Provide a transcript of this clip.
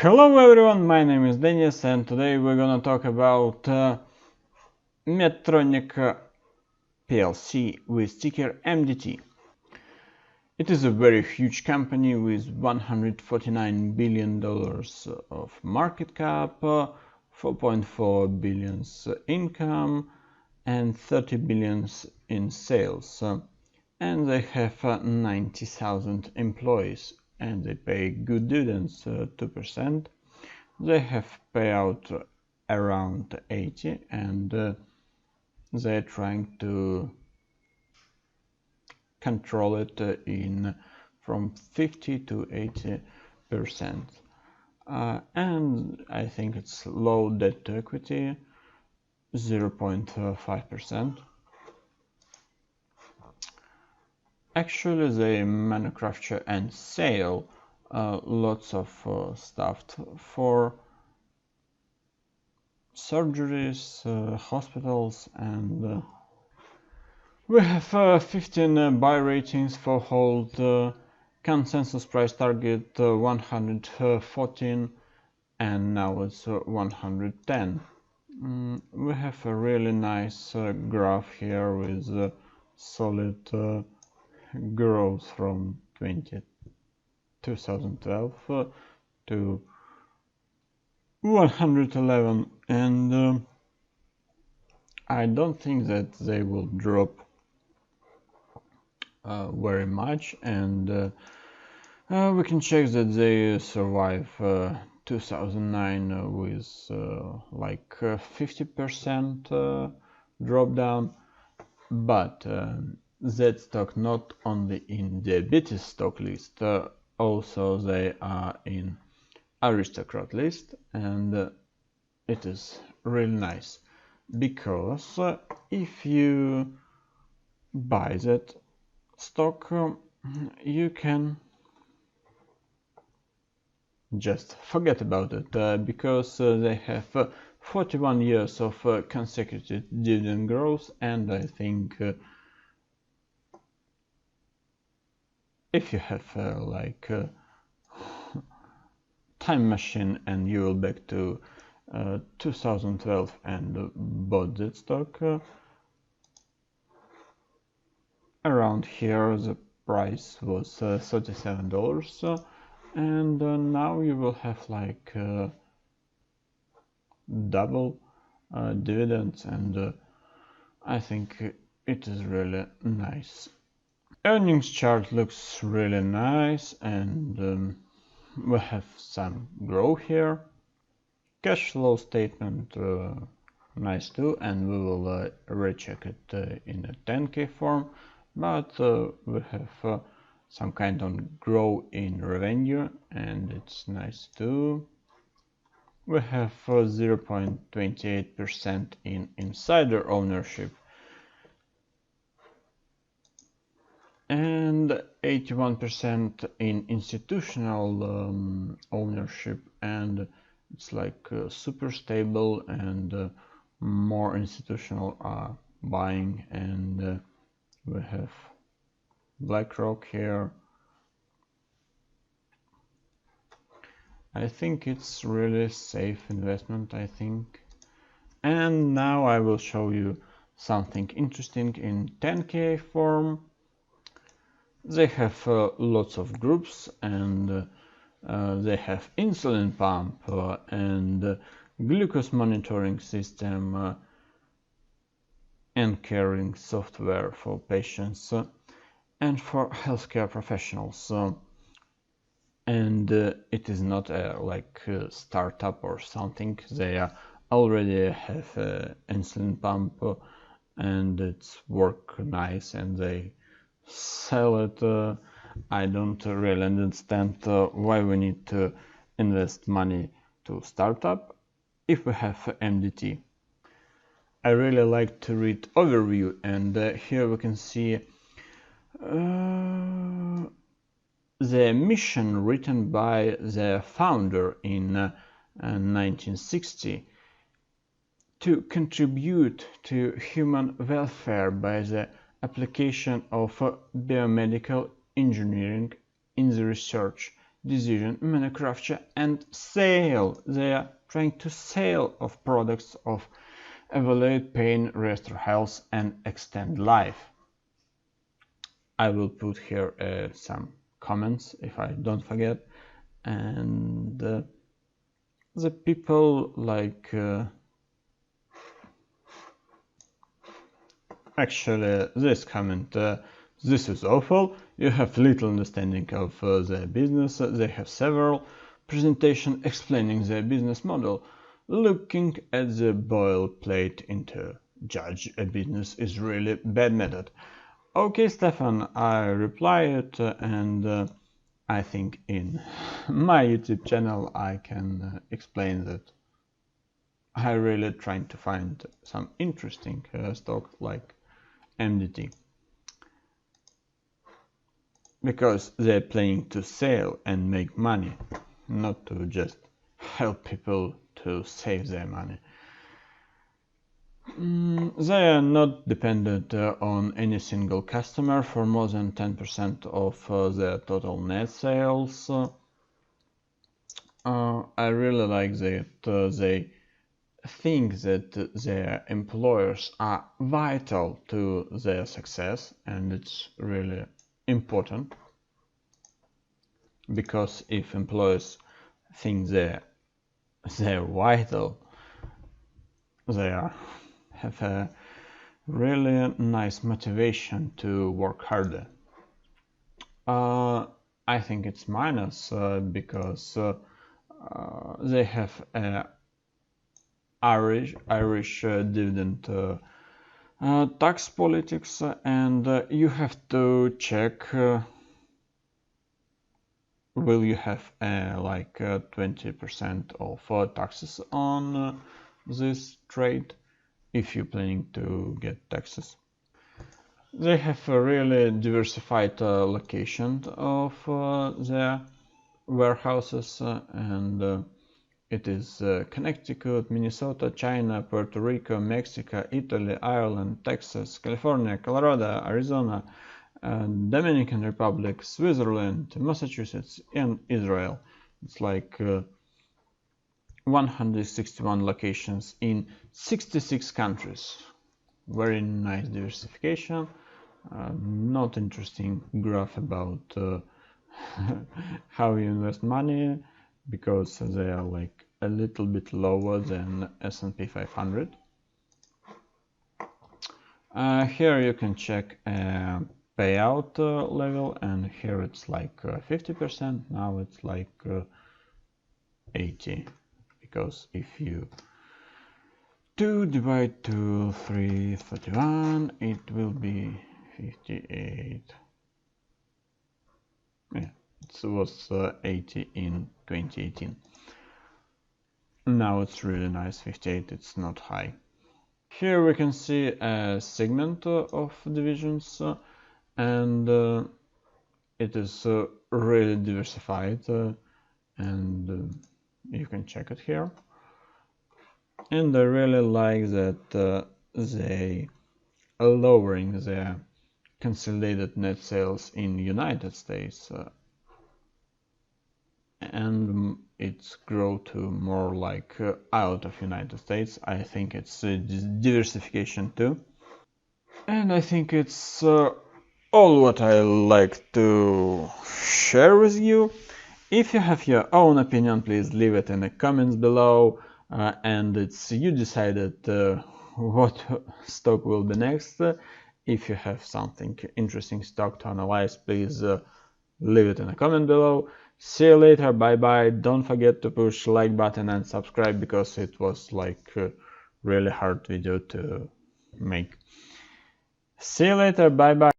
Hello everyone, my name is Denis and today we're gonna talk about Medtronic PLC with ticker MDT. It is a very huge company with $149 billion of market cap, 4.4 billion income and 30 billion in sales. And they have 90,000 employees and they pay good dividends, 2%. They have payout around 80 and they're trying to control it in from 50 to 80%. And I think it's low debt to equity, 0.5%. Actually, they manufacture and sell lots of stuff for surgeries, hospitals, and we have 15 buy ratings for hold, consensus price target 114 and now it's 110. We have a really nice graph here with solid growth from 2012 to 111, and I don't think that they will drop very much, and we can check that they survive 2009 with like 50% drop down, but that stock not only in diabetes stock list, also they are in aristocrat list, and it is really nice because if you buy that stock, you can just forget about it because they have 41 years of consecutive dividend growth, and I think if you have like time machine and you will back to 2012 and bought that stock, around here the price was $37, and now you will have like double dividends, and I think it is really nice. Earnings chart looks really nice, and we have some growth here. Cash flow statement nice too, and we will recheck it in a 10K form, but we have some kind of growth in revenue, and it's nice too. We have 0.28% in insider ownership and 81% in institutional ownership, and it's like super stable, and more institutional are buying, and we have BlackRock here. I think it's really safe investment, I think. And now I will show you something interesting in 10K form. They have lots of groups, and they have insulin pump and glucose monitoring system and caring software for patients and for healthcare professionals. And it is not like a startup or something. They already have insulin pump, and it's work nice, and they sell it. I don't really understand why we need to invest money to startup if we have MDT. I really like to read overview, and here we can see the mission written by the founder in 1960 to contribute to human welfare by the application of biomedical engineering in the research decision manufacture and sale. They are trying to sell of products of alleviate pain, restore health and extend life. I will put here some comments if I don't forget. And the people like actually this comment, this is awful, you have little understanding of their business, they have several presentation explaining their business model. Looking at the boilerplate into judge a business is really bad method. Okay, Stefan, I replied and I think in my YouTube channel I can explain that I really trying to find some interesting stock like MDT, because they're playing to sell and make money, not to just help people to save their money. They are not dependent on any single customer for more than 10% of their total net sales. I really like that they think that their employers are vital to their success, and it's really important, because if employers think they're vital, they have a really nice motivation to work harder. I think it's minus because they have a Irish dividend tax politics, and you have to check will you have like 20% of taxes on this trade if you're planning to get taxes. They have a really diversified location of their warehouses, and it is Connecticut, Minnesota, China, Puerto Rico, Mexico, Italy, Ireland, Texas, California, Colorado, Arizona, Dominican Republic, Switzerland, Massachusetts, and Israel. It's like 161 locations in 66 countries. Very nice diversification. Not interesting graph about how you invest money, because they are like a little bit lower than S&P 500. Here you can check payout level, and here it's like 50%. Now it's like 80, because if you 2 divide to 331, it will be 58. Yeah, it was 80 in 2018. Now it's really nice, 58, it's not high. Here we can see a segment of divisions, and it is really diversified, and you can check it here. And I really like that they are lowering their consolidated net sales in United States, and it's grow to more like out of United States. I think it's diversification too. And I think it's all what I like to share with you. If you have your own opinion, please leave it in the comments below, and it's you decided what stock will be next. If you have something interesting stock to analyze, please leave it in a comment below. See you later, bye bye. Don't forget to push like button and subscribe, because it was like a really hard video to make. See you later, bye bye.